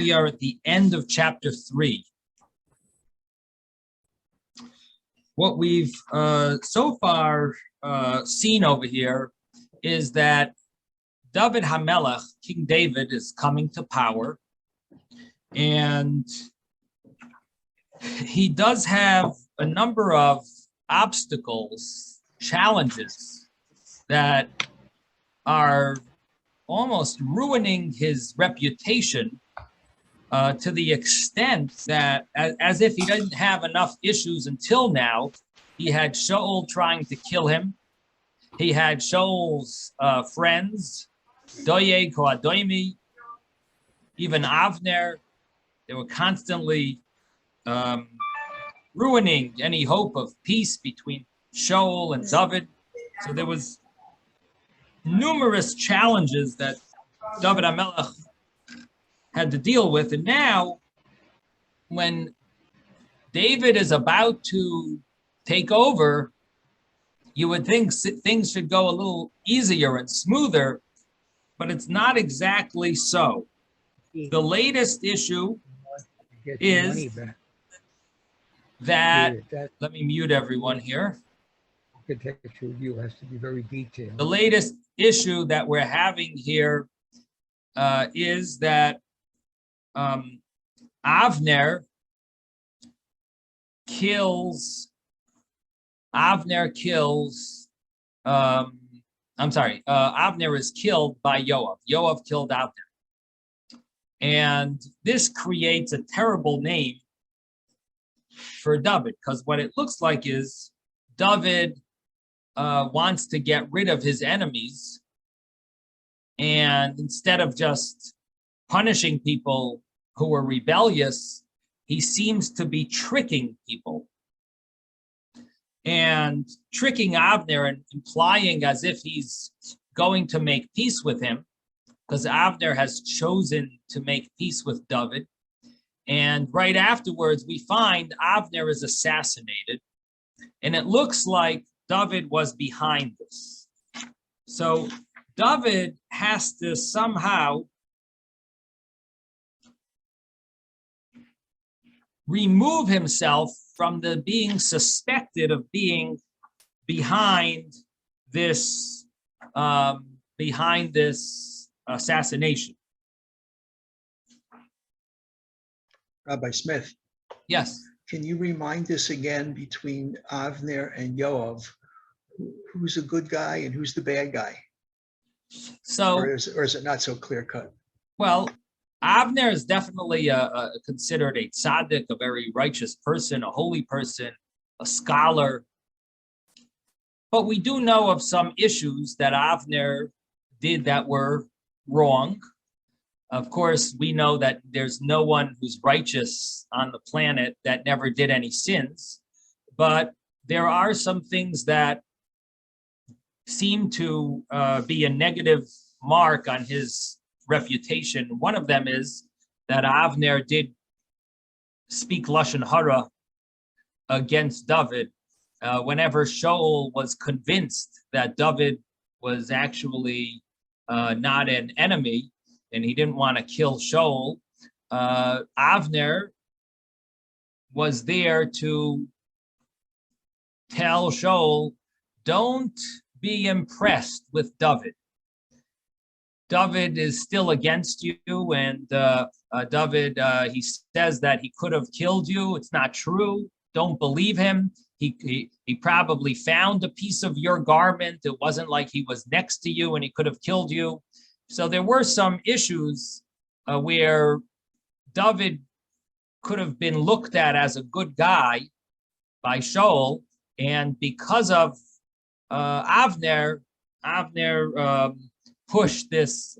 We are at the end of chapter 3. What we've so far seen over here is that David HaMelech, King David, is coming to power, and he does have a number of obstacles, challenges that are almost ruining his reputation to the extent that, as if he didn't have enough issues until now, he had Shaul trying to kill him. He had Shaul's friends, Doeg, Adoimi, even Avner. They were constantly ruining any hope of peace between Shaul and David. So there was numerous challenges that David HaMelech had to deal with. And now, when David is about to take over, you would think things should go a little easier and smoother, but it's not exactly so. The latest issue is that, let me mute everyone here. Architecture review has to be very detailed. The latest issue that we're having here is that Avner kills, Avner is killed by Yoav. Yoav killed Avner. And this creates a terrible name for David, because what it looks like is David wants to get rid of his enemies, and instead of just punishing people who were rebellious, he seems to be tricking people and tricking Avner and implying as if he's going to make peace with him, because Avner has chosen to make peace with David. And right afterwards, we find Avner is assassinated, and it looks like David was behind this. So David has to somehow remove himself from the being suspected of being behind this assassination. Rabbi Smith. Yes. Can you remind us again between Avner and Yoav, who's a good guy and who's the bad guy? So, or is it not so clear cut? Well, Avner is definitely considered a tzaddik, a very righteous person, a holy person, a scholar. But we do know of some issues that Avner did that were wrong. Of course, we know that there's no one who's righteous on the planet that never did any sins. But there are some things that seem to be a negative mark on his reputation. One of them is that Avner did speak Lashon Hara against David. Whenever Shaul was convinced that David was actually not an enemy and he didn't want to kill Shaul, Avner was there to tell Shaul, don't be impressed with David. David is still against you, and David, he says that he could have killed you. It's not true. Don't believe him. He probably found a piece of your garment. It wasn't like he was next to you and he could have killed you. So there were some issues where David could have been looked at as a good guy by Shaul, and because of Avner pushed this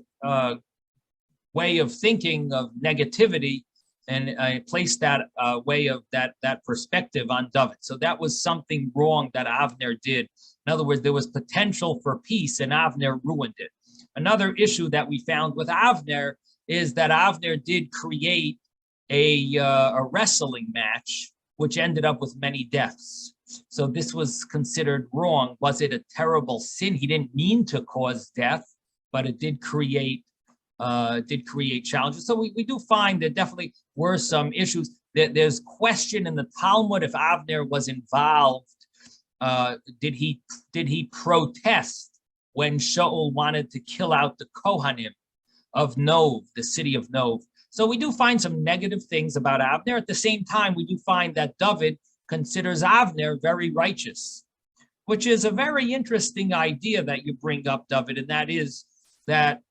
way of thinking of negativity and placed that way of that perspective on David. So that was something wrong that Avner did. In other words, there was potential for peace, and Avner ruined it. Another issue that we found with Avner is that Avner did create a wrestling match, which ended up with many deaths. So this was considered wrong. Was it a terrible sin? He didn't mean to cause death, but it did create did create challenges. So we do find there definitely were some issues. There's question in the Talmud if Avner was involved. Did he protest when Shaul wanted to kill out the Kohanim of Nov, the city of Nov? So we do find some negative things about Avner. At the same time, we do find that David considers Avner very righteous, which is a very interesting idea that you bring up, David, and that is that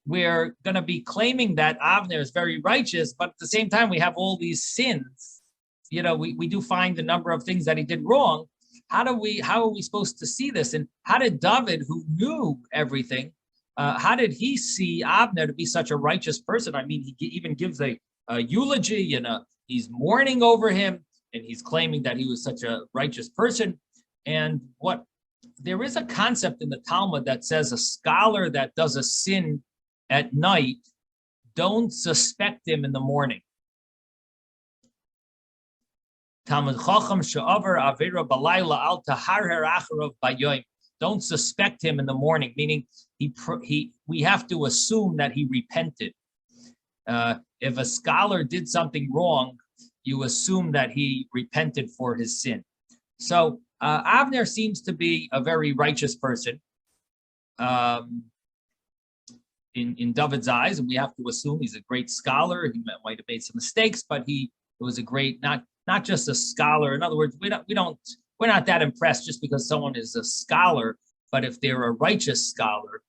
we're going to be claiming that Avner is very righteous, but at the same time, we have all these sins. You know, we do find a number of things that he did wrong. How are we supposed to see this? And how did David, who knew everything, how did he see Avner to be such a righteous person? I mean, he even gives a eulogy and he's mourning over him, and he's claiming that he was such a righteous person. And there is a concept in the Talmud that says a scholar that does a sin at night, don't suspect him in the morning. Talmud Chacham she'avar avera balayla al taharher acharav bayoyim. Don't suspect him in the morning, meaning we have to assume that he repented. If a scholar did something wrong, you assume that he repented for his sin. So Avner seems to be a very righteous person in David's eyes, and we have to assume he's a great scholar. He might have made some mistakes, but he was a great, not just a scholar. In other words, we're not that impressed just because someone is a scholar, but if they're a righteous scholar,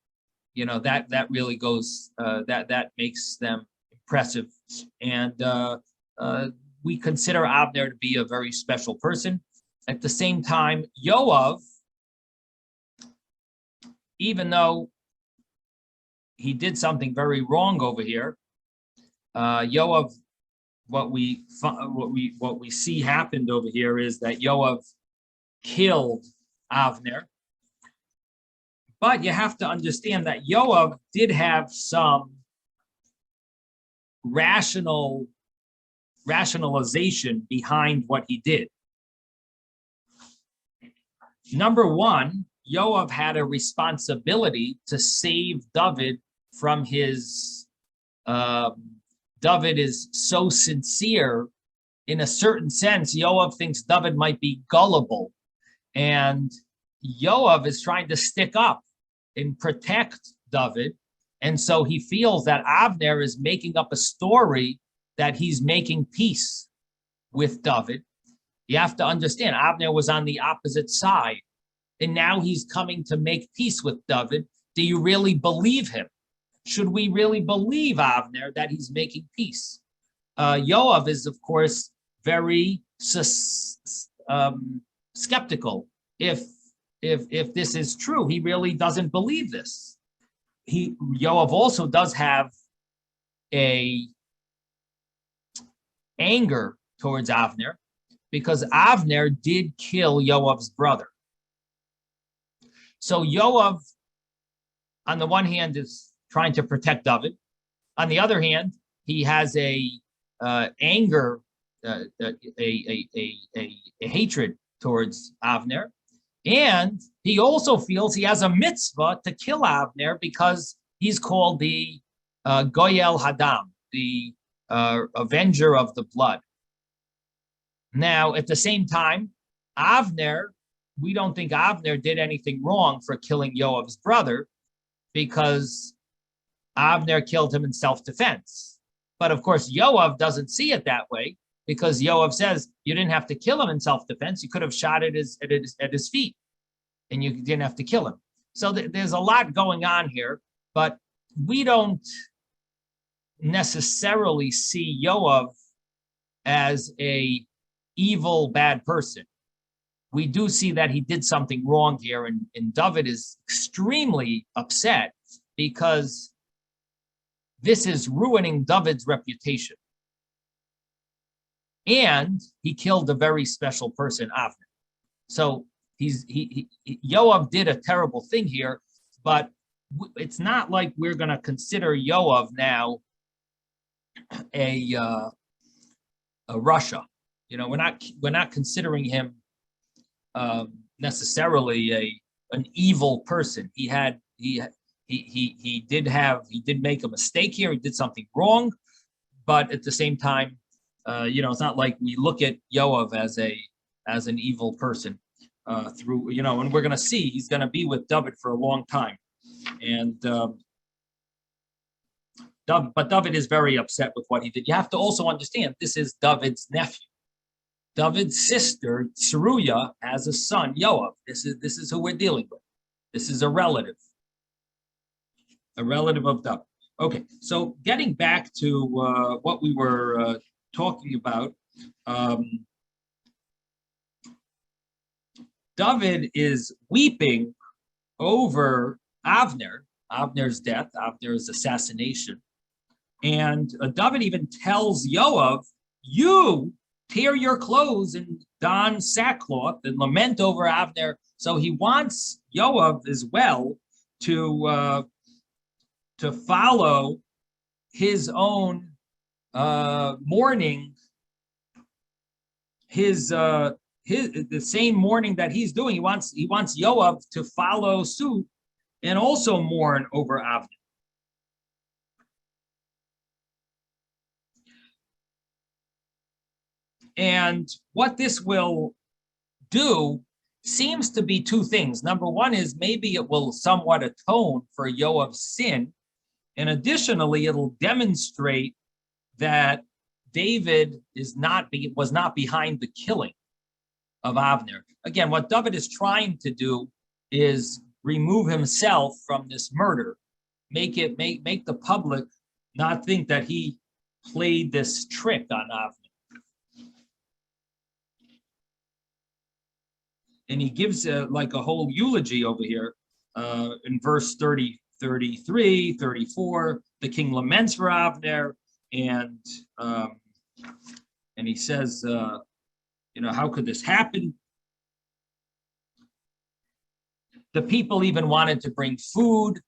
you know, that really goes, that makes them impressive. And we consider Avner to be a very special person. At the same time, Yoav, even though he did something very wrong over here, Yoav, what we see happened over here is that Yoav killed Avner. But you have to understand that Yoav did have some rationalization behind what he did. Number one, Yoav had a responsibility to save David from his, David is so sincere. In a certain sense, Yoav thinks David might be gullible. And Yoav is trying to stick up and protect David. And so he feels that Avner is making up a story that he's making peace with David. You have to understand, Avner was on the opposite side, and now he's coming to make peace with David. Do you really believe him? Should we really believe Avner that he's making peace? Yoav is, of course, very skeptical. If this is true, he really doesn't believe this. Yoav also does have a anger towards Avner because Avner did kill Yoav's brother. So Yoav, on the one hand, is trying to protect David. On the other hand, he has a anger, a hatred towards Avner. And he also feels he has a mitzvah to kill Avner because he's called the Goyel Hadam, the avenger of the blood. Now, at the same time, Avner, we don't think Avner did anything wrong for killing Yoav's brother because Avner killed him in self-defense. But of course, Yoav doesn't see it that way because Yoav says you didn't have to kill him in self-defense. You could have shot at his feet and you didn't have to kill him. So there's a lot going on here, but we don't necessarily see Yoav as a evil, bad person. We do see that he did something wrong here, and David is extremely upset because this is ruining David's reputation. And he killed a very special person, Avner. So Yoav did a terrible thing here, but it's not like we're going to consider Yoav now a Russia. You know, we're not considering him necessarily an evil person. He he did make a mistake here. He did something wrong, but at the same time, it's not like we look at Yoav as an evil person through, and we're going to see he's going to be with David for a long time. And but David is very upset with what he did. You have to also understand, this is David's nephew. David's sister, Tzeruiah, has a son, Yoav. This is who we're dealing with. This is a relative of David. Okay, so getting back to what we were talking about, David is weeping over Avner's death, Avner's assassination. And David even tells Yoav, you tear your clothes and don sackcloth and lament over Avner. So he wants Yoav as well to follow his own mourning, the same mourning that he's doing. He wants Yoav to follow suit and also mourn over Avner. And what this will do seems to be two things. Number one is maybe it will somewhat atone for Yoav's sin. And additionally, it'll demonstrate that David was not behind the killing of Avner. Again, what David is trying to do is remove himself from this murder, make the public not think that he played this trick on Avner. And he gives like a whole eulogy over here in verse 30, 33, 34. The king laments for Avner, and he says, how could this happen? The people even wanted to bring food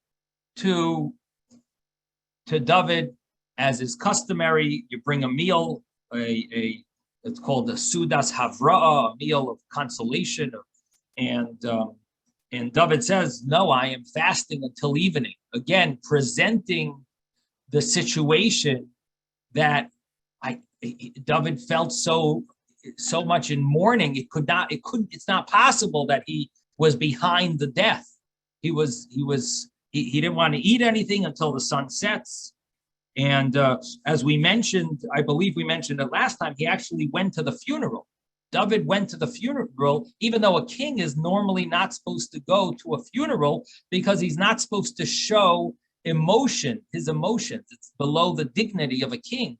to David, as is customary. You bring a meal, it's called the Sudas Havra'ah, a meal of consolation. And David says, no, I am fasting until evening. Again, presenting the situation that David felt so much in mourning. It's not possible that he was behind the death. He didn't want to eat anything until the sun sets. And as we mentioned, I believe we mentioned it last time, he actually went to the funeral. David went to the funeral, even though a king is normally not supposed to go to a funeral because he's not supposed to show his emotions. It's below the dignity of a king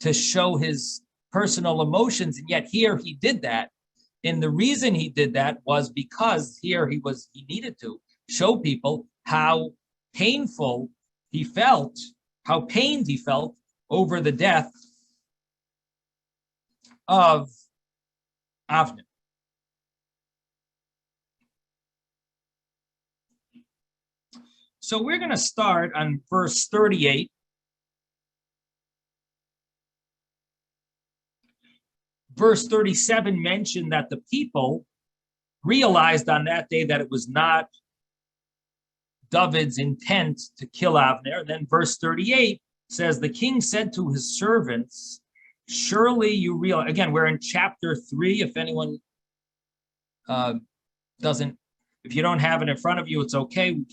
to show his personal emotions. And yet here he did that. And the reason he did that was because here he needed to show people how painful he felt, how pained he felt over the death of Avner. So we're going to start on verse 38. Verse 37 mentioned that the people realized on that day that it was not David's intent to kill Avner. Then verse 38 says, the king said to his servants, surely you realize, again, we're in chapter 3. If anyone if you don't have it in front of you, it's okay. I'm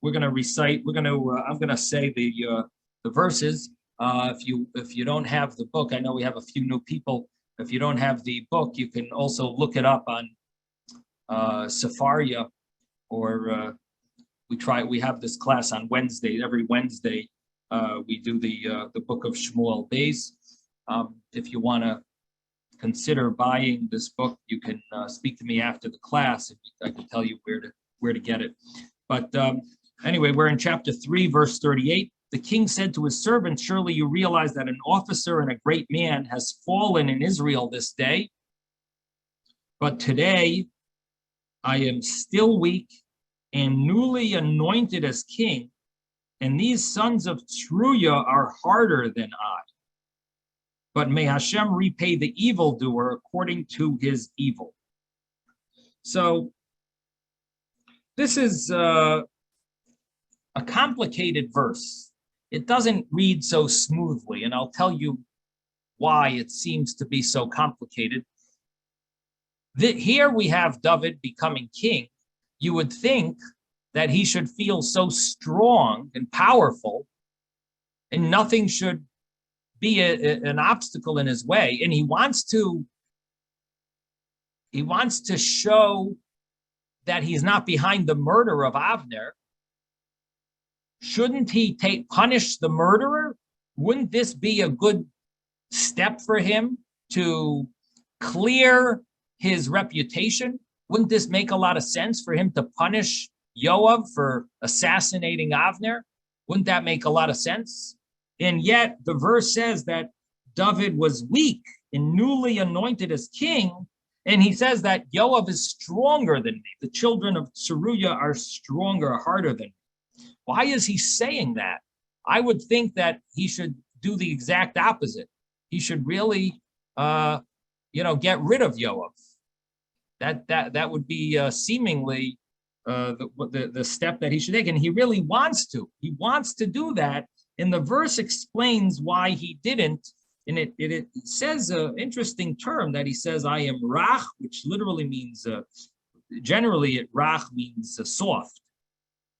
going to say the verses. If you don't have the book, I know we have a few new people. If you don't have the book, you can also look it up on Sefaria, or we have this class on Wednesday. Every Wednesday, we do the book of Shmuel Beis. If you want to consider buying this book, you can speak to me after the class. If I can tell you where to get it. But anyway, we're in chapter 3, verse 38. The king said to his servants, surely you realize that an officer and a great man has fallen in Israel this day. But today I am still weak and newly anointed as king, and these sons of Tzeruiah are harder than I. But may Hashem repay the evildoer according to his evil. So this is a complicated verse. It doesn't read so smoothly, and I'll tell you why it seems to be so complicated. Here we have David becoming king. You would think that he should feel so strong and powerful, and nothing should be an obstacle in his way. And he wants to show that he's not behind the murder of Avner. Shouldn't he punish the murderer? Wouldn't this be a good step for him to clear his reputation? Wouldn't this make a lot of sense for him to punish Yoav for assassinating Avner? Wouldn't that make a lot of sense? And yet the verse says that David was weak and newly anointed as king. And he says that Yoav is stronger than me. The children of Tzeruiah are stronger, harder than me. Why is he saying that? I would think that he should do the exact opposite. He should really, get rid of Yoav. That would be seemingly the step that he should take, and he really wants to. He wants to do that, and the verse explains why he didn't. And it says an interesting term that he says, "I am rach," which literally means, generally, rach means soft.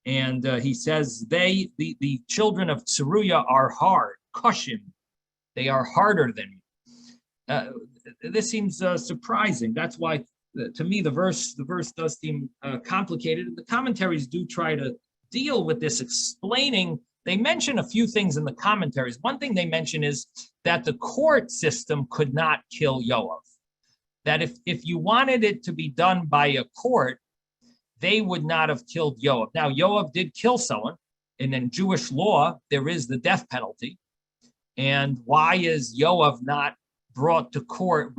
And he says the children of Tzeruiah are hard, kushim. They are harder than me. This seems surprising. That's why, to me, the verse does seem complicated. The commentaries do try to deal with this, explaining. They mention a few things in the commentaries. One thing they mention is that the court system could not kill Yoav. That if you wanted it to be done by a court, they would not have killed Yoav. Now, Yoav did kill someone, and in Jewish law, there is the death penalty. And why is Yoav not brought to court,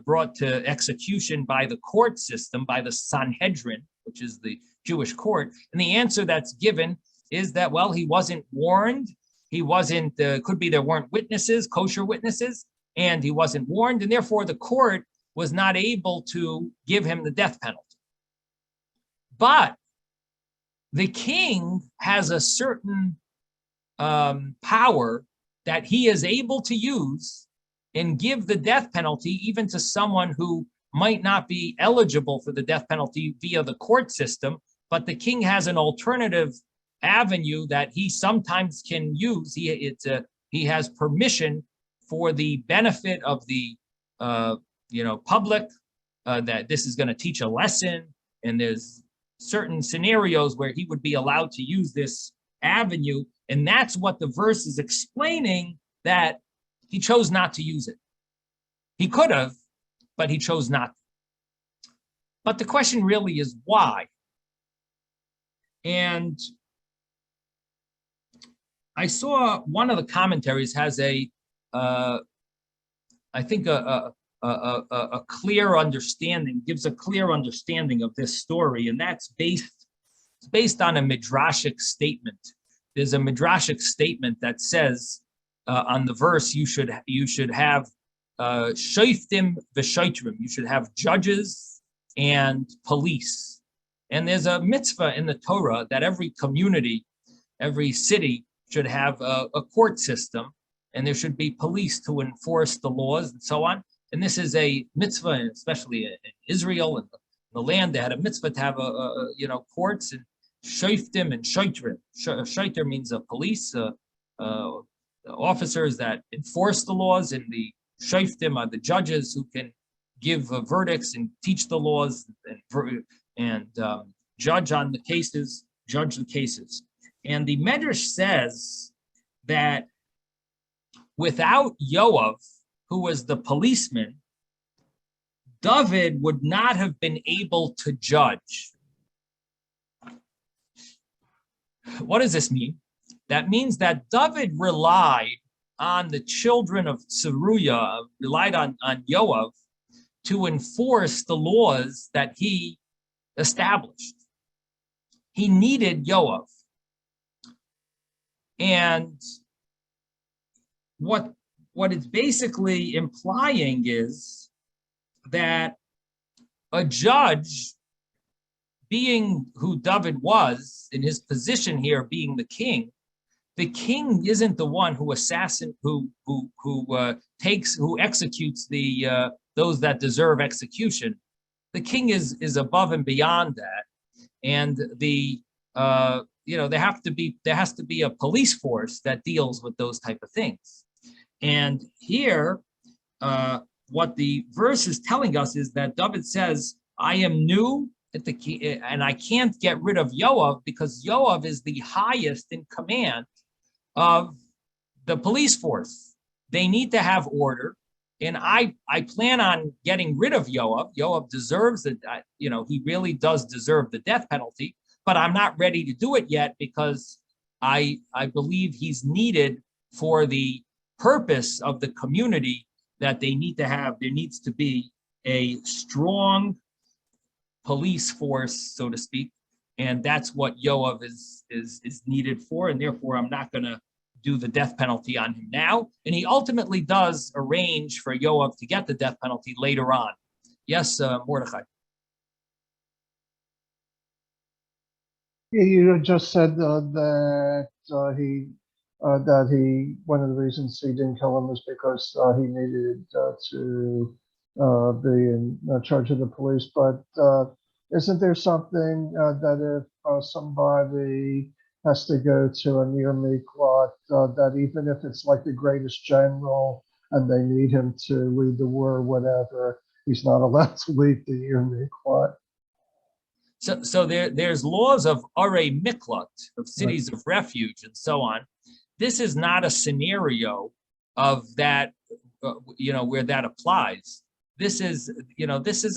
brought to execution by the court system, by the Sanhedrin, which is the Jewish court? And the answer that's given is that, well, he wasn't warned. He wasn't, could be there weren't witnesses, kosher witnesses, and he wasn't warned. And therefore, the court was not able to give him the death penalty. But the king has a certain power that he is able to use and give the death penalty even to someone who might not be eligible for the death penalty via the court system, but the king has an alternative avenue that he sometimes can use. He has permission for the benefit of the public, that this is going to teach a lesson, and there's certain scenarios where he would be allowed to use this avenue. And that's what the verse is explaining, that he chose not to use it. He could have, but he chose not. But the question really is why? And I saw one of the commentaries has I think a clear understanding, gives a clear understanding of this story, and that's based on a midrashic statement. There's a midrashic statement that says on the verse, you should have shoiftim v'shoitrim. You should have judges and police. And there's a mitzvah in the Torah that every community, every city should have a court system, and there should be police to enforce the laws and so on. And this is a mitzvah, especially in Israel and the land. They had a mitzvah to have courts, and shoiftim and shoitrim. Shoiter means a police officers that enforce the laws, and the shoiftim are the judges who can give verdicts and teach the laws and judge the cases. And the Medrash says that without Yoav, who was the policeman, David would not have been able to judge. What does this mean? That means that David relied on the children of Tzeruiah, relied on Yoav to enforce the laws that he established. He needed Yoav. And what it's basically implying is that a judge being who David was in his position here, being the king isn't the one who executes those that deserve execution. The king is above and beyond that, and there has to be a police force that deals with those type of things. And here, what the verse is telling us is that David says, "I am new at the key, and I can't get rid of Yoav because Yoav is the highest in command of the police force. They need to have order, and I plan on getting rid of Yoav. Yoav deserves it. He really does deserve the death penalty, but I'm not ready to do it yet because I believe he's needed for the purpose of the community that they need to have. There needs to be a strong police force, so to speak, and that's what Yoav is needed for, and therefore I'm not going to do the death penalty on him now. And he ultimately does arrange for Yoav to get the death penalty later on. Yes, Mordechai. Yeah, you just said that one of the reasons he didn't kill him was because he needed to be in charge of the police. But isn't there something that if somebody has to go to a near miklat, that even if it's like the greatest general and they need him to lead the war or whatever, he's not allowed to lead the near miklat? So there's laws of arei miklat, of cities of refuge, and so on. This is not a scenario of that, where that applies. This is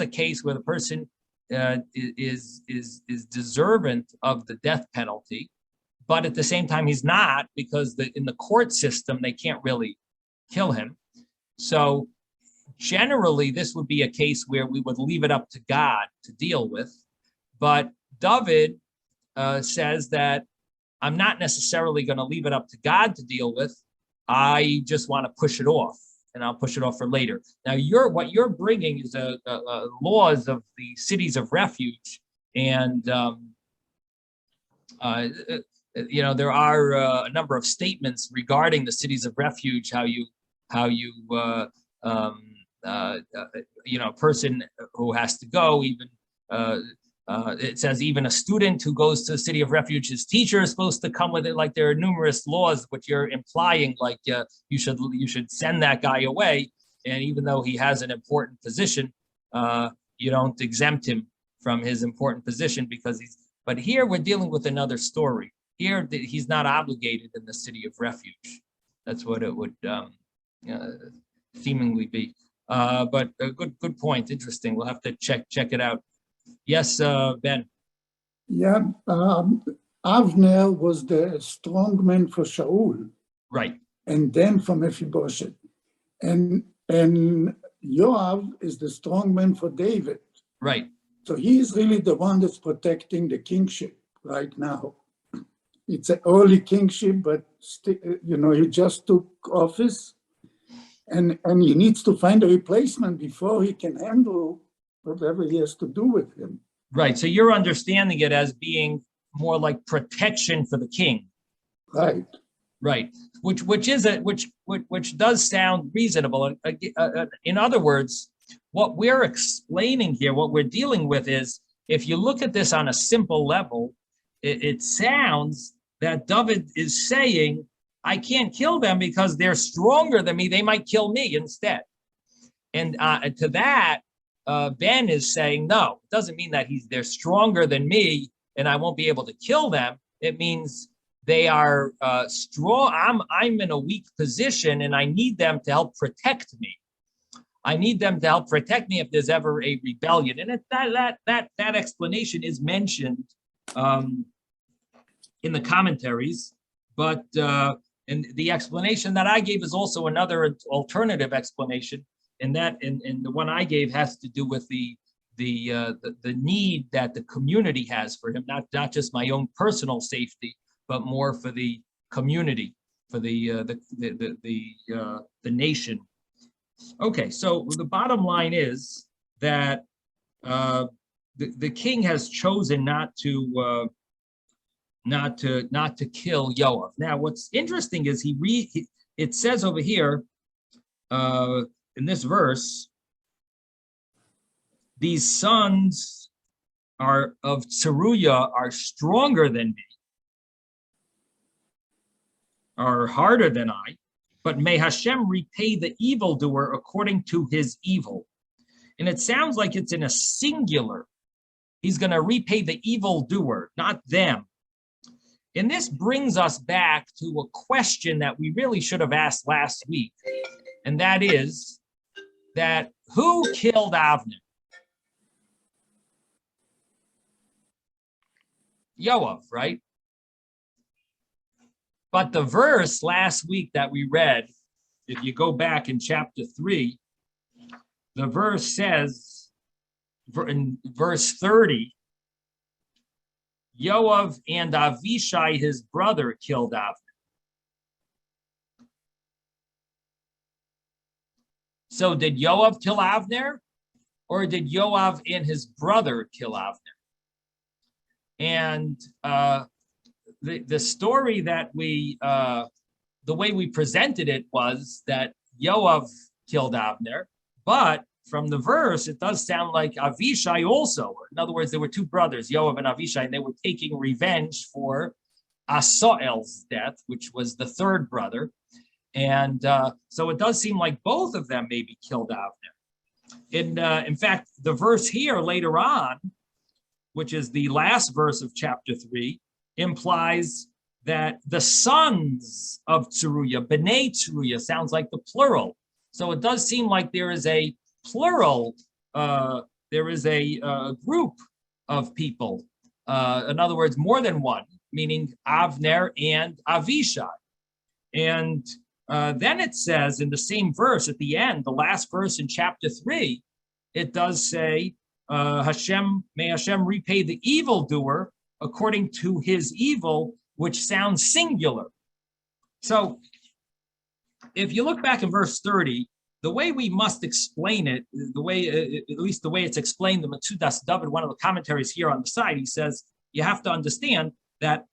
a case where the person is deserving of the death penalty, but at the same time he's not, because in the court system they can't really kill him. So generally this would be a case where we would leave it up to God to deal with. But David says that I'm not necessarily going to leave it up to God to deal with. I just want to push it off, and I'll push it off for later. Now, what you're bringing is laws of the cities of refuge, and there are a number of statements regarding the cities of refuge. How you a person who has to go, even. It says even a student who goes to the city of refuge, his teacher is supposed to come with it. Like there are numerous laws, which you're implying, like you should send that guy away. And even though he has an important position, you don't exempt him from his important position because but here we're dealing with another story. Here he's not obligated in the city of refuge. That's what it would seemingly be. But a good point. Interesting. We'll have to check it out. Yes, Ben. Yeah, Avner was the strong man for Shaul, Right. and then for Mephibosheth, and Yoav is the strong man for David. Right. So he is really the one that's protecting the kingship right now. It's an early kingship, but he just took office, and he needs to find a replacement before he can handle whatever he has to do with him. Right. So you're understanding it as being more like protection for the king. Right. Right. Which does sound reasonable. In other words, what we're explaining here, what we're dealing with is, if you look at this on a simple level, it sounds that David is saying, I can't kill them because they're stronger than me. They might kill me instead. And to that, Ben is saying, no, it doesn't mean that they're stronger than me and I won't be able to kill them. It means they are strong. I'm in a weak position and I need them to help protect me. I need them to help protect me if there's ever a rebellion. And that explanation is mentioned in the commentaries, but and the explanation that I gave is also another alternative explanation. And the one I gave has to do with the need that the community has for him, not just my own personal safety, but more for the community, for the nation. Okay, so the bottom line is that the king has chosen not to kill Yoav. Now, what's interesting is it says over here in this verse, these sons of Tzeruiah are stronger than me, are harder than I, but may Hashem repay the evildoer according to his evil. And it sounds like it's in a singular. He's going to repay the evildoer, not them. And this brings us back to a question that we really should have asked last week. And that is that who killed Avner? Yoav, right? But the verse last week that we read, if you go back in chapter 3, the verse says, in verse 30, Yoav and Avishai, his brother, killed Avner. So did Yoav kill Avner, or did Yoav and his brother kill Avner? And the story that the way we presented it was that Yoav killed Avner, but from the verse, it does sound like Avishai also. In other words, there were two brothers, Yoav and Avishai, and they were taking revenge for Asael's death, which was the third brother. And so it does seem like both of them maybe killed Avner. In fact, the verse here later on, which is the last verse of chapter 3, implies that the sons of Tzeruiah, B'nai Tzeruiah, sounds like the plural. So it does seem like there is a plural, there is a group of people. In other words, more than one, meaning Avner and Avishai. And then it says in the same verse at the end, the last verse in chapter 3, it does say, may Hashem repay the evildoer according to his evil, which sounds singular. So if you look back in verse 30, the way we must explain it, the way, at least the way it's explained, the Metzudas David, one of the commentaries here on the side, he says, you have to understand that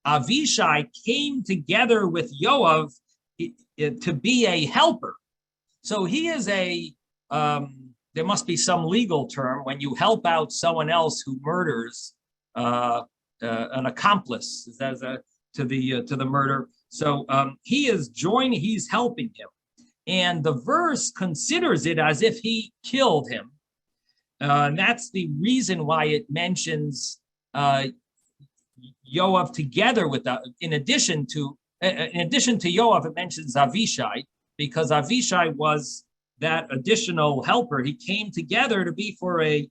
Avishai came together with Yoav to be a helper. So he is there must be some legal term when you help out someone else who murders an accomplice to the murder. So he's helping him. And the verse considers it as if he killed him. And that's the reason why it mentions Yoav together with, in addition to Yoav, it mentions Avishai, because Avishai was that additional helper. He came together to be for a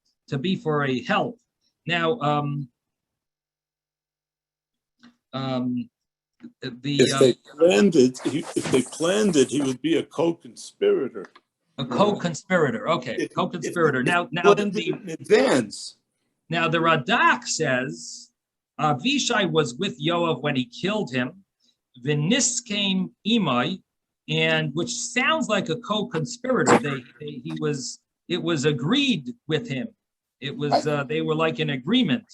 help. Now, if they planned it, he would be a co-conspirator. A co-conspirator. Okay, co-conspirator. Now in advance. Now the Radak says Avishai was with Yoav when he killed him. Vinis came Imai, and which sounds like a co-conspirator. It was agreed with him. It was they were like in agreement,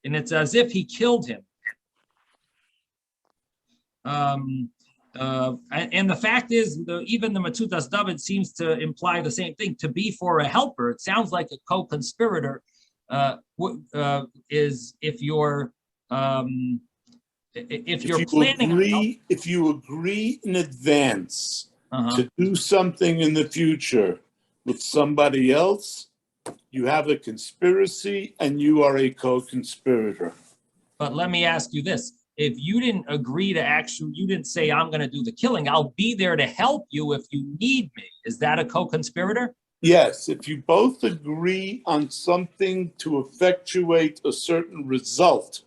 and it's as if he killed him. And the fact is, even the Metzudas David seems to imply the same thing. To be for a helper, it sounds like a co-conspirator is if you're planning. If you agree in advance to do something in the future with somebody else, you have a conspiracy and you are a co-conspirator. But let me ask you this. If you didn't agree to you didn't say, I'm going to do the killing, I'll be there to help you if you need me. Is that a co-conspirator? Yes, if you both agree on something to effectuate a certain result,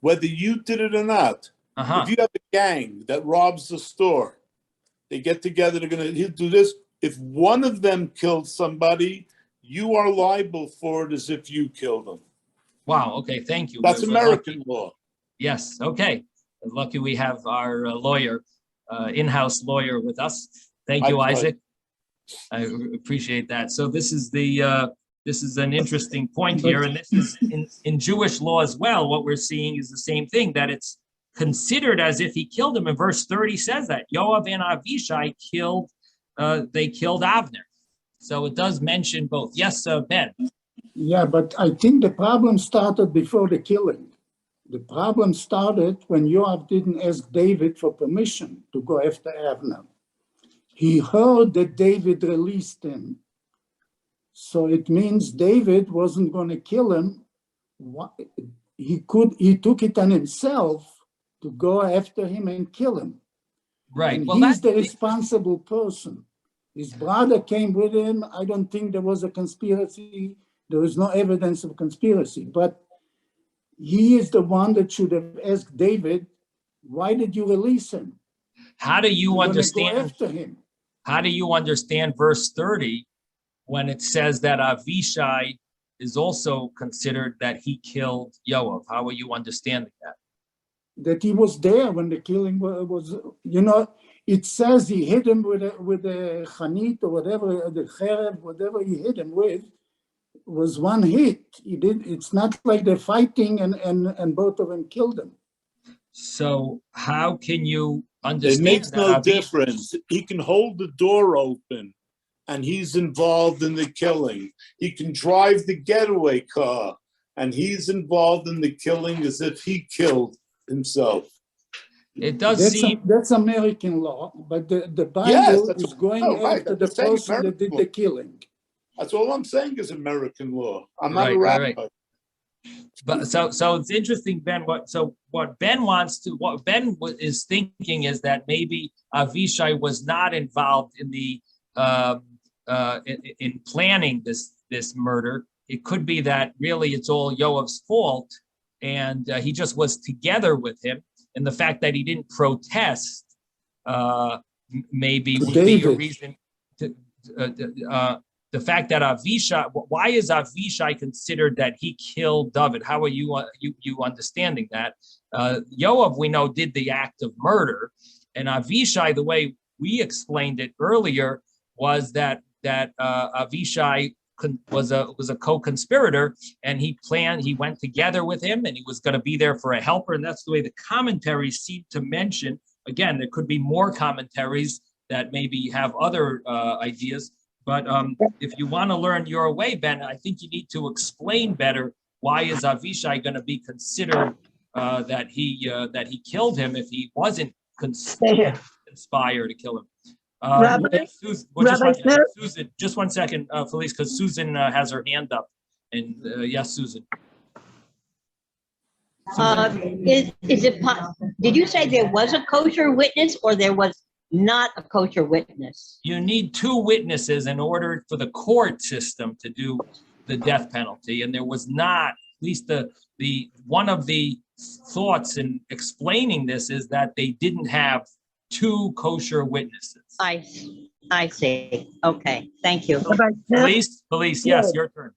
whether you did it or not. If you have a gang that robs the store, they get together, he'll do this. If one of them killed somebody, you are liable for it as if you killed them. Wow, okay, thank you. That's American law. Yes, okay. Lucky we have our lawyer, in-house lawyer with us. Thank you, Isaac. I appreciate that. So this is the this is an interesting point here, and this is in Jewish law as well. What we're seeing is the same thing, that it's considered as if he killed him. And verse 30 says that Yoav and Avishai killed Avner. So it does mention both. Yes, Ben. Yeah, but I think the problem started before the killing. The problem started when Yoav didn't ask David for permission to go after Avner. He heard that David released him. So it means David wasn't going to kill him. He took it on himself to go after him and kill him. Right. And well, he's the responsible person. His brother came with him. I don't think there was a conspiracy. There was no evidence of conspiracy, but he is the one that should have asked David, why did you release him? How do you understand? Go after him. How do you understand verse 30 when it says that Avishai is also considered that he killed Yoav? How are you understanding that? That he was there when the killing was, it says he hit him with a chanit or whatever, the cherev, whatever he hit him with, was one hit. It's not like they're fighting and both of them killed him. So how can you understand? It makes no difference. He can hold the door open and he's involved in the killing. He can drive the getaway car and he's involved in the killing as if he killed himself. It does seem that's American law, but the Bible is going after the person that did the killing. That's all I'm saying is American law. I'm not right, a rabbi. Right. But so it's interesting, Ben. What Ben is thinking is that maybe Avishai was not involved in the in planning this murder. It could be that really it's all Yoav's fault, and he just was together with him. And the fact that he didn't protest maybe would be a reason to. The fact that Avishai, why is Avishai considered that he killed David? How are you understanding that? Yoav, we know, did the act of murder, and Avishai, the way we explained it earlier, was that Avishai was a co-conspirator, and he went together with him, and he was going to be there for a helper, and that's the way the commentaries seem to mention. Again, there could be more commentaries that maybe have other ideas. But if you want to learn your way, Ben, I think you need to explain better why is Avishai going to be considered that he killed him if he wasn't conspired to kill him. Susan, just one second, Felice, because Susan has her hand up. And yes, Susan. Is it possible? Did you say there was a kosher witness or there was not a kosher witness? You need two witnesses in order for the court system to do the death penalty, and there was not. At least the one of the thoughts in explaining this is that they didn't have two kosher witnesses. I see. Okay, thank you. Police, yes, your turn.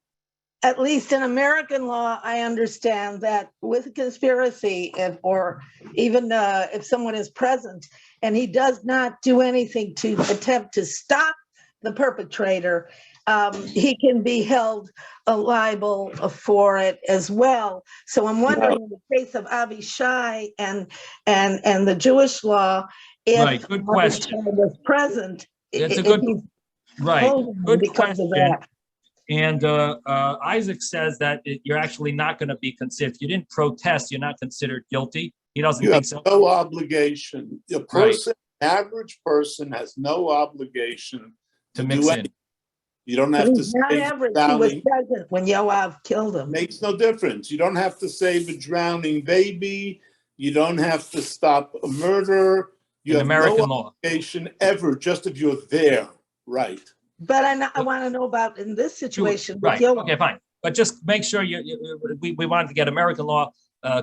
At least in American law, I understand that with conspiracy, if someone is present and he does not do anything to attempt to stop the perpetrator, he can be held liable for it as well. So I'm wondering, in the case of Avishai and the Jewish law, if good question. Avishai was present, That's a good question. And Isaac says that you're actually not going to be considered. If you didn't protest, you're not considered guilty. He doesn't think so. No obligation. The person, average person, has no obligation to mix in. Anything. You don't have to say not average. He was present when Yoav killed him. Makes no difference. You don't have to save a drowning baby. You don't have to stop a murder. You have American no obligation ever, just if you're there, right? But I want to know about in this situation. Right. Okay, fine. But just make sure we wanted to get American law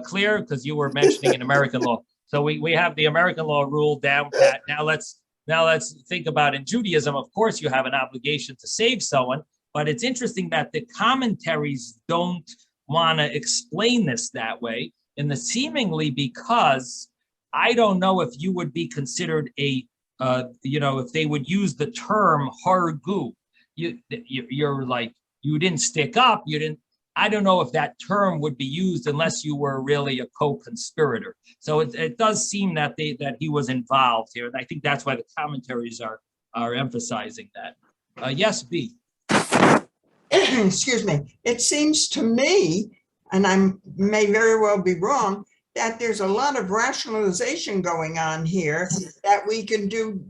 clear because you were mentioning an American law. So we have the American law rule down pat. Now let's think about in Judaism. Of course, you have an obligation to save someone, but it's interesting that the commentaries don't want to explain this that way, and seemingly because I don't know if you would be considered if they would use the term hargu, you're like you didn't stick up, you didn't. I don't know if that term would be used unless you were really a co-conspirator. So it does seem that he was involved here, and I think that's why the commentaries are emphasizing that. Yes, B. Excuse me. It seems to me, and I may very well be wrong, that there's a lot of rationalization going on here, that we can do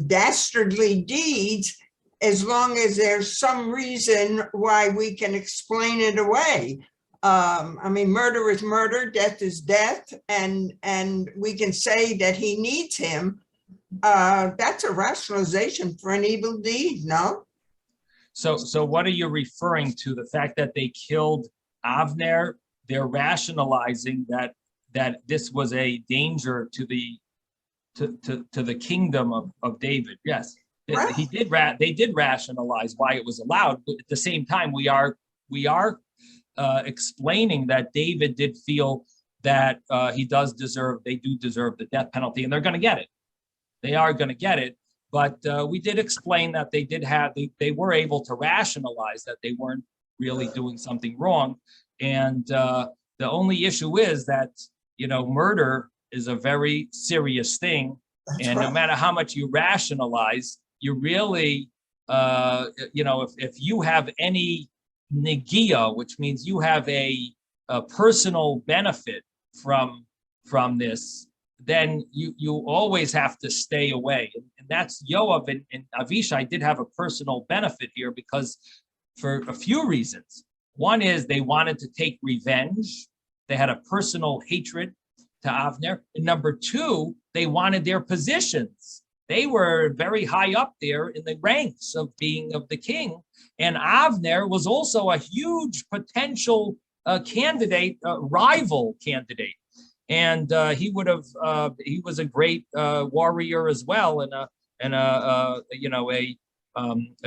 dastardly deeds as long as there's some reason why we can explain it away. I mean, murder is murder, death is death, and we can say that he needs him. That's a rationalization for an evil deed, no? So what are you referring to? The fact that they killed Avner? They're rationalizing that this was a danger to the kingdom of David. Yes, right. They did rationalize why it was allowed, but at the same time, we are explaining that David did feel that they do deserve the death penalty, and they're going to get it. They are going to get it. But we did explain that they were able to rationalize that they weren't really doing something wrong. And the only issue is that, murder is a very serious thing. That's and right. No matter how much you rationalize, you really, if you have any negia, which means you have a personal benefit from this, then you always have to stay away. And that's Yoav and Avishai did have a personal benefit here because for a few reasons. One is they wanted to take revenge. They had a personal hatred to Avner. And number two, they wanted their positions. They were very high up there in the ranks of the king. And Avner was also a huge potential candidate, rival candidate. And he was a great warrior as well, and a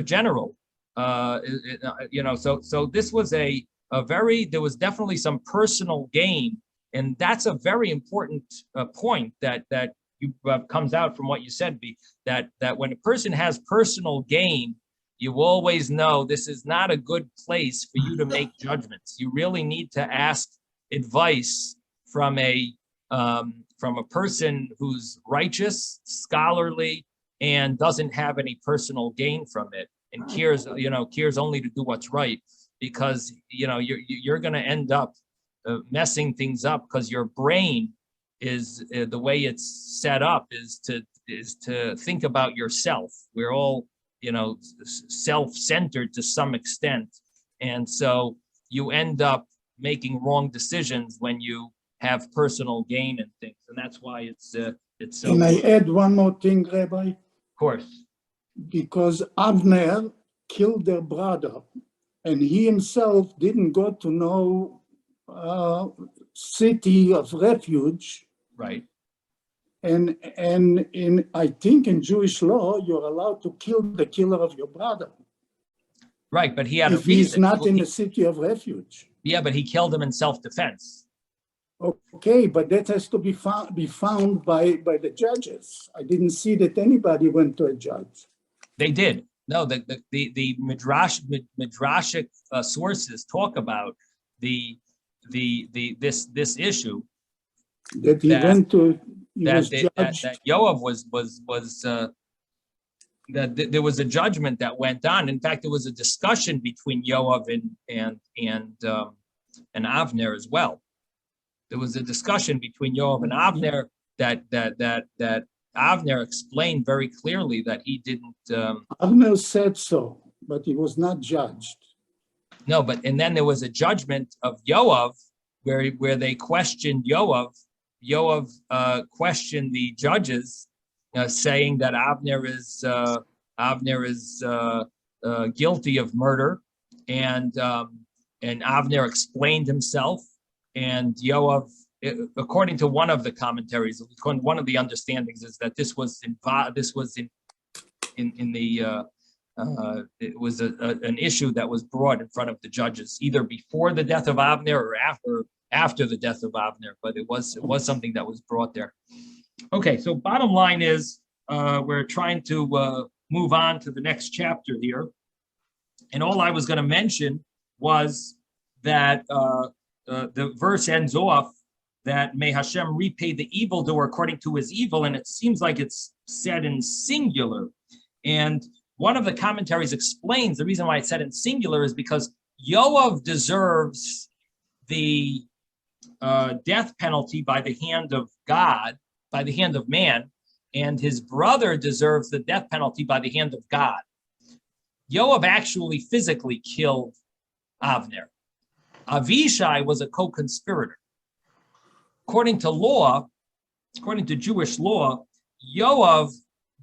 general. So this was there was definitely some personal gain, and that's a very important point that comes out from what you said, B, that when a person has personal gain, you always know this is not a good place for you to make judgments. You really need to ask advice from a person who's righteous, scholarly, and doesn't have any personal gain from it, and cares only to do what's right, because you're going to end up messing things up because your brain is the way it's set up is to think about yourself. We're all self-centered to some extent, and so you end up making wrong decisions when you have personal gain and things, and that's why it's so. Can I add one more thing, Rabbi? Of course. Because Avner killed their brother, and he himself didn't go to no city of refuge. Right. And I think in Jewish law, you're allowed to kill the killer of your brother. Right, but he had if he's not in a city of refuge. Yeah, but he killed him in self-defense. Okay, but that has to be found by the judges. I didn't see that anybody went to a judge. They did. No, the midrashic sources talk about this issue. That he went to. That Yoav was that there was a judgment that went on. In fact, there was a discussion between Yoav and Avner as well. There was a discussion between Yoav and Avner that Avner explained very clearly that he didn't. Avner said so, but he was not judged. No, and then there was a judgment of Yoav where they questioned Yoav. Yoav questioned the judges, saying that Avner is guilty of murder, and Avner explained himself. And Yoav, according to one of the commentaries, one of the understandings is that it was an issue that was brought in front of the judges, either before the death of Avner or after the death of Avner, but it was something that was brought there. Okay, so bottom line is we're trying to move on to the next chapter here, And all I was going to mention was that the verse ends off that may Hashem repay the evildoer according to his evil, and it seems like it's said in singular. And one of the commentaries explains the reason why it's said in singular is because Yoav deserves the death penalty by the hand of God, by the hand of man, and his brother deserves the death penalty by the hand of God. Yoav actually physically killed Avner. Avishai was a co-conspirator. According to law, according to Jewish law, Yoav,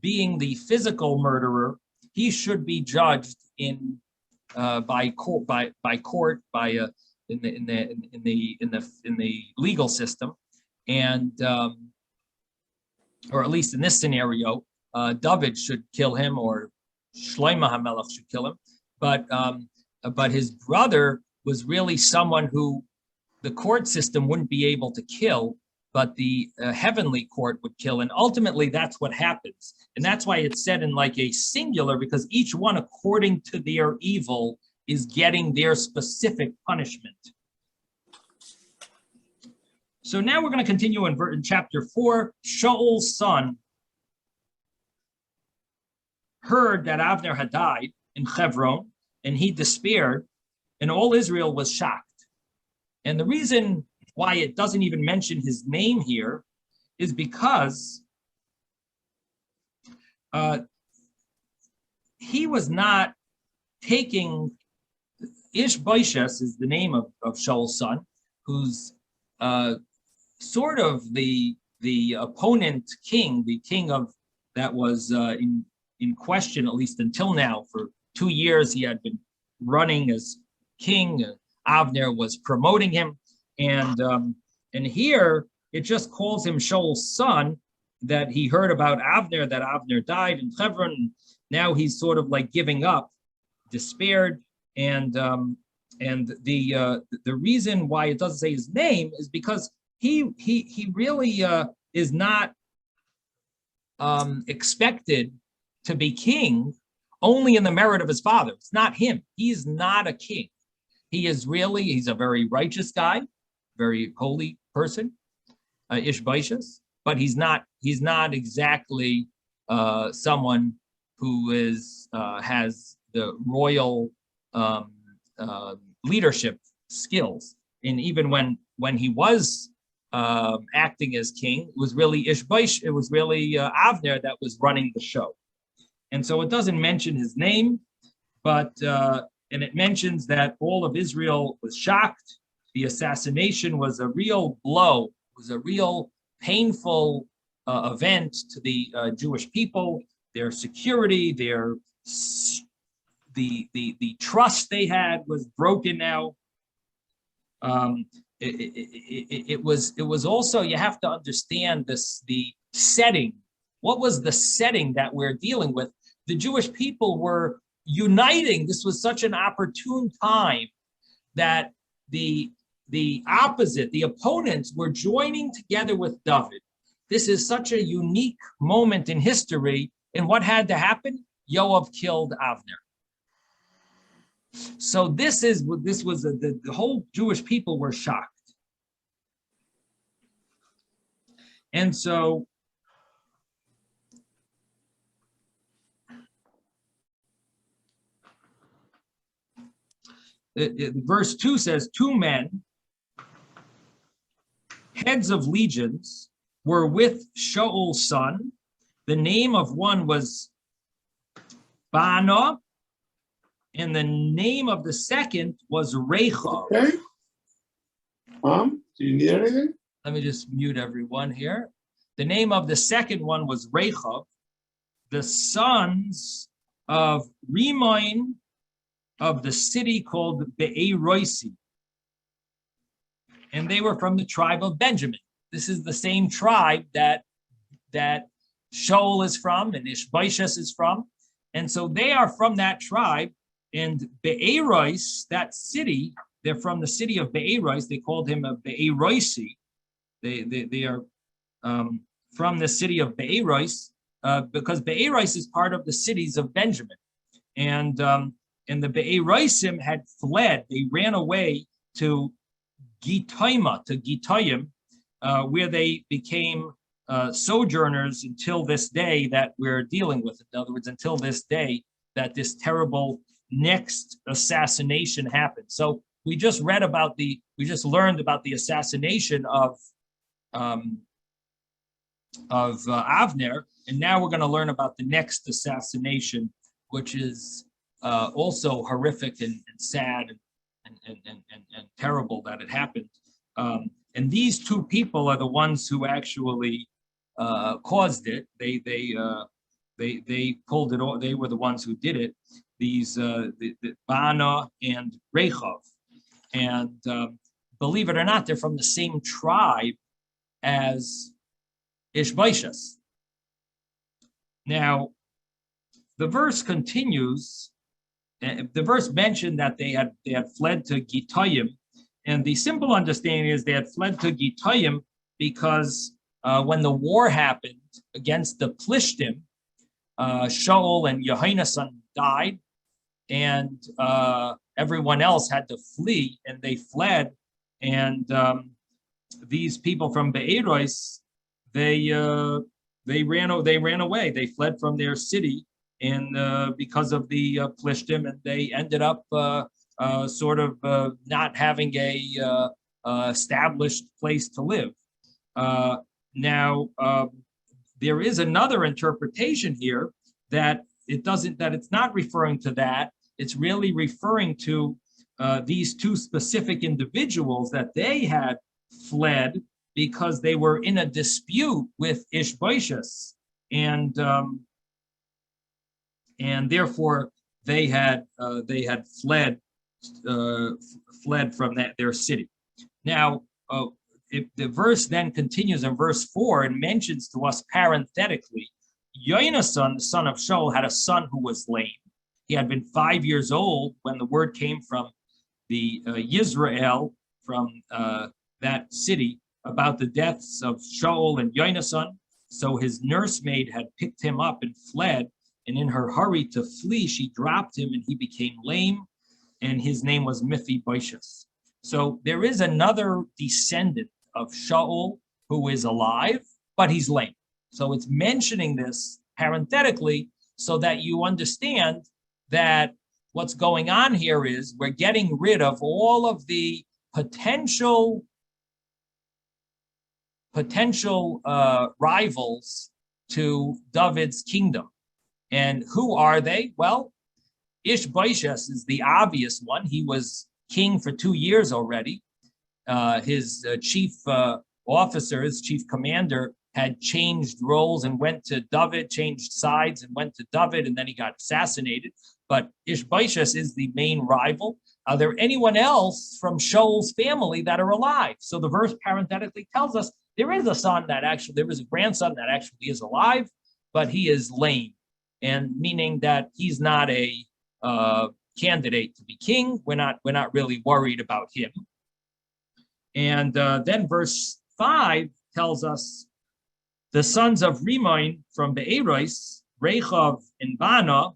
being the physical murderer, he should be judged in by court in the legal system, and or at least in this scenario, David should kill him, or Shlomo HaMelech should kill him. But his brother was really someone who the court system wouldn't be able to kill, but the heavenly court would kill. And ultimately, that's what happens. And that's why it's said in like a singular, because each one, according to their evil, is getting their specific punishment. So now we're going to continue in chapter 4. Shaul's son heard that Avner had died in Hebron, and he despaired, and all Israel was shocked. And the reason why it doesn't even mention his name here is because he was not taking, Ishbosheth is the name of Shaul's son, who's sort of the opponent king, the king of that was in question, at least until now. For 2 years, he had been running as king. Avner was promoting him, and here it just calls him Shaul's son, that he heard about Avner, that Avner died in Hebron. Now he's sort of like giving up, despaired, and the reason why it doesn't say his name is because he really is not expected to be king only in the merit of his father. It's not him. He's not a king. He's a very righteous guy, very holy person, Ishbosheth, but he's not exactly someone who has the royal leadership skills. And even when he was acting as king, it was really Avner that was running the show. And so it doesn't mention his name, but and it mentions that all of Israel was shocked. The assassination was a real blow, was a real painful event to the Jewish people, their security, the trust they had was broken now. It was also, you have to understand the setting. What was the setting that we're dealing with? The Jewish people were uniting. This was such an opportune time that the opposite, the opponents, were joining together with David. This is such a unique moment in history. And what had to happen? Yoav killed Avner. So the whole Jewish people were shocked. And so verse 2 says, 2 men, heads of legions, were with Shaul's son. The name of one was Bana, and the name of the second was Rechab. Okay. Mom, do you need anything? Let me just mute everyone here. The name of the second one was Rechab, the sons of Rimoin, of the city called Be'eroisi. And they were from the tribe of Benjamin. This is the same tribe that Shaul is from and Ishbosheth is from. And so they are from that tribe. And Be'erois, that city, they're from the city of Be'erois. They called him a Be'eroisi. They are from the city of Be'erois because Be'erois is part of the cities of Benjamin. And and the Be'eroisim had fled. They ran away to Gitayim, where they became sojourners until this day that we're dealing with. In other words, until this day that this terrible next assassination happened. So we just learned about the assassination of Avner, and now we're going to learn about the next assassination, which is also horrific and sad and terrible that it happened. And these two people are the ones who actually caused it. They pulled it off. They were the ones who did it. These the Bana and Rechov, and believe it or not, they're from the same tribe as Ishbaishas. Now, the verse continues. The verse mentioned that they had fled to Gitayim, and the simple understanding is they had fled to Gitayim because when the war happened against the Plishtim, Shaul and Yohanan died, and everyone else had to flee, and they fled. And these people from Be'eros, they ran away. They fled from their city, and because of the Plishtim, and they ended up sort of not having a established place to live. Now, there is another interpretation here that it's not referring to that. It's really referring to these two specific individuals that they had fled because they were in a dispute with Ishbosheth, and therefore they had fled from their city. Now, the verse then continues in verse 4 and mentions to us parenthetically, Yonasan, the son of Shaul, had a son who was lame. He had been 5 years old when the word came from the Yisrael, from that city, about the deaths of Shaul and Yonasan. So his nursemaid had picked him up and fled, and in her hurry to flee, she dropped him and he became lame, and his name was Mephibosheth. So there is another descendant of Shaul who is alive, but he's lame. So it's mentioning this parenthetically so that you understand that what's going on here is we're getting rid of all of the potential rivals to David's kingdom. And who are they? Well, Ishbosheth is the obvious one. He was king for 2 years already. His chief officer, his chief commander, had changed roles and went to David, changed sides and went to David, and then he got assassinated. But Ishbosheth is the main rival. Are there anyone else from Shaul's family that are alive? So the verse parenthetically tells us there is a grandson that actually is alive, but he is lame, and meaning that he's not a candidate to be king. We're not really worried about him. And then verse 5 tells us the sons of Rimoin from Be'eros, Rechav and Bana,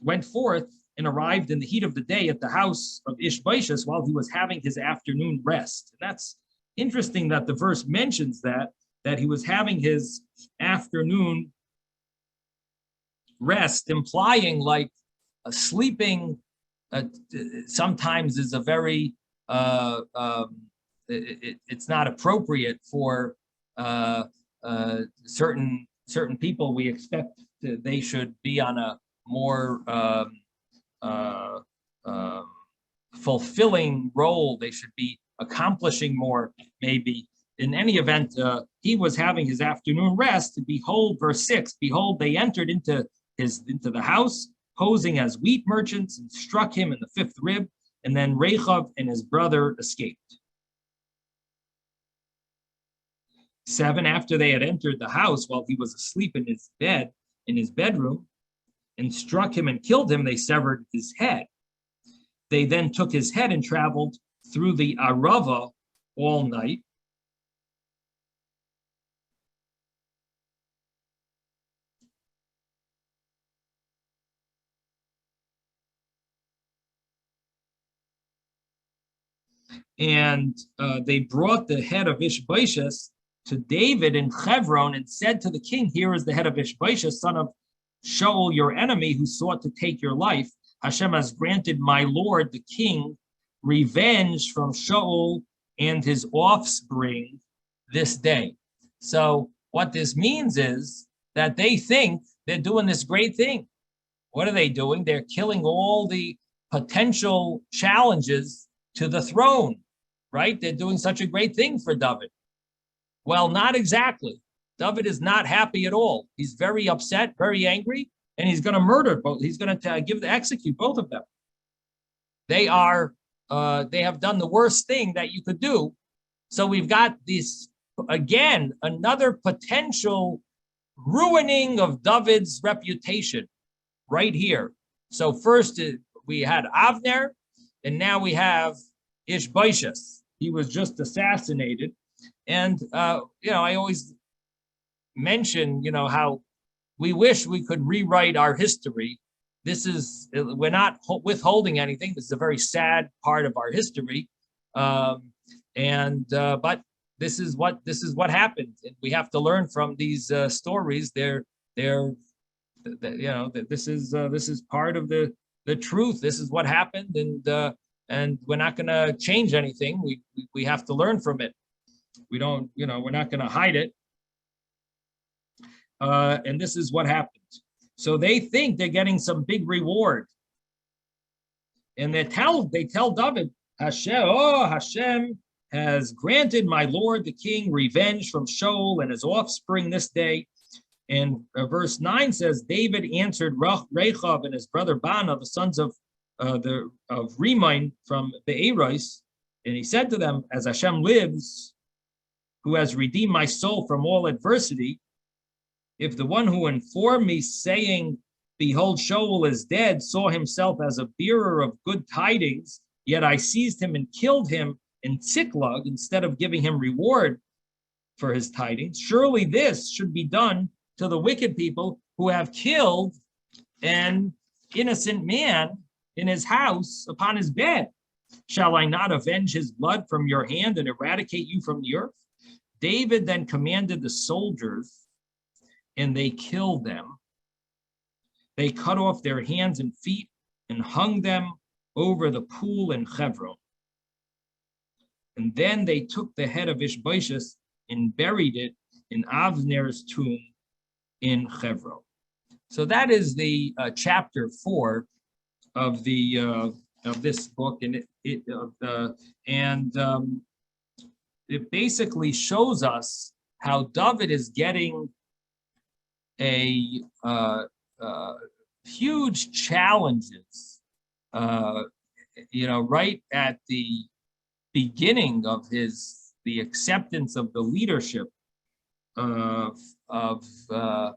went forth and arrived in the heat of the day at the house of Ishbosheth while he was having his afternoon rest. And that's interesting that the verse mentions that he was having his afternoon rest, implying like sleeping sometimes is a very it's not appropriate for certain people. We expect they should be on a more fulfilling role. They should be accomplishing more, maybe. In any event, he was having his afternoon rest. And behold, verse 6, behold, they entered into the house, posing as wheat merchants, and struck him in the fifth rib, and then Rechav and his brother escaped. 7, after they had entered the house while he was asleep in his bedroom, and struck him and killed him, they severed his head. They then took his head and traveled through the Arava all night. And they brought the head of Ishbosheth to David in Hebron and said to the king, here is the head of Ishbosheth, son of Shaul, your enemy, who sought to take your life. Hashem has granted my lord, the king, revenge from Shaul and his offspring this day. So what this means is that they think they're doing this great thing. What are they doing? They're killing all the potential challenges to the throne, right? They're doing such a great thing for David. Well, not exactly. David is not happy at all. He's very upset, very angry, and he's going to murder both. He's going to execute both of them. They have done the worst thing that you could do. So we've got this, again, another potential ruining of David's reputation right here. So first we had Avner, and now we have Ishbosheth. He was just assassinated. And, I always mention, how we wish we could rewrite our history. We're not withholding anything. This is a very sad part of our history. But this is what happened. And we have to learn from these stories. This is part of the truth. This is what happened. And we're not going to change anything. We have to learn from it. We don't, we're not going to hide it. And this is what happened. So they think they're getting some big reward. And they tell David, Hashem has granted my lord the king revenge from Shaul and his offspring this day. And verse 9 says, David answered Rechav and his brother Bana, the sons of Rimain from Be'eros, and he said to them, as Hashem lives, who has redeemed my soul from all adversity, if the one who informed me, saying, behold, Shaul is dead, saw himself as a bearer of good tidings, yet I seized him and killed him in Ziklag instead of giving him reward for his tidings, surely this should be done to the wicked people who have killed an innocent man in his house upon his bed. Shall I not avenge his blood from your hand and eradicate you from the earth? David then commanded the soldiers, and they killed them. They cut off their hands and feet and hung them over the pool in Hebron. And then they took the head of Ishbosheth and buried it in Avner's tomb in Hebron. So that is the chapter 4 of this book, and it basically shows us how David is getting a huge challenges, right at the beginning of the acceptance of the leadership of the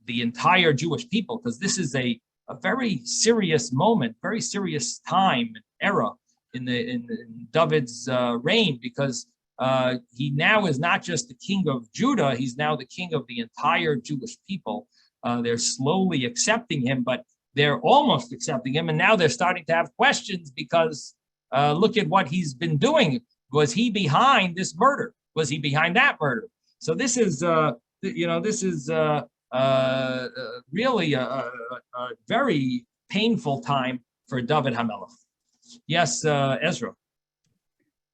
entire Jewish people, because this is a very serious moment, very serious time and era in David's reign, because he now is not just the king of Judah, he's now the king of the entire Jewish people. They're slowly accepting him, but they're almost accepting him, and now they're starting to have questions because look at what he's been doing. Was he behind this murder? Was he behind that murder? So this is, really a very painful time for David HaMelech. Yes, Ezra.